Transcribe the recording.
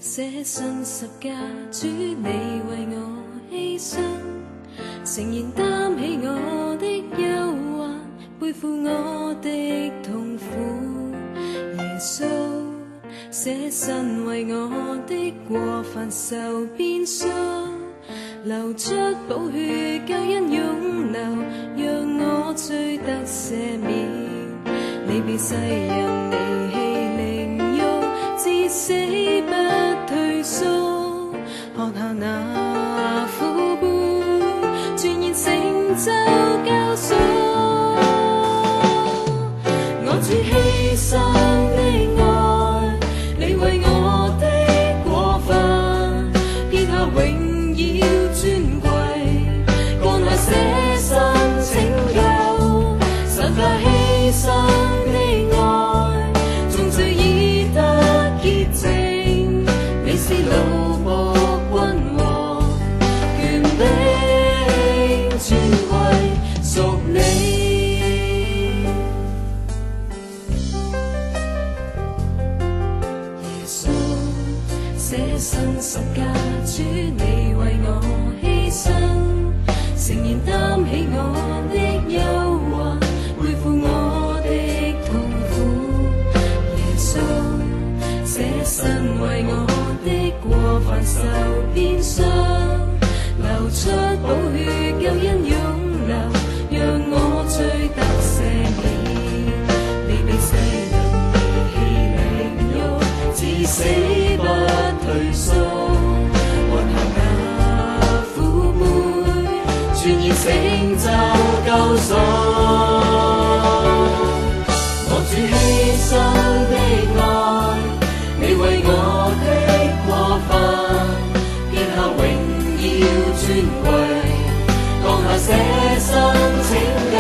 捨身十架，主你為我犧牲，誠然擔起我的憂患，背負我的痛苦。耶穌捨身為我的過犯受鞭傷，流出寶血救恩湧流，讓我罪得赦免。你被世人離棄凌辱，至死不退縮，喝下那苦杯，全然成就救贖。我主犧牲的愛，你為我的過犯，撇下榮耀尊貴，降下捨身拯救，神化犧牲。捨身十架，主你為我犧牲，誠然擔起我的憂患，背負我的痛苦。耶穌捨身為我的過犯受鞭傷，流出寶血救恩湧流，讓我罪得赦免。你被世人離棄凌辱，至死不退縮，喝下那苦杯，全然成就救贖。我主犧牲的愛，你為我的過犯，撇下榮耀尊貴，降下捨身拯救。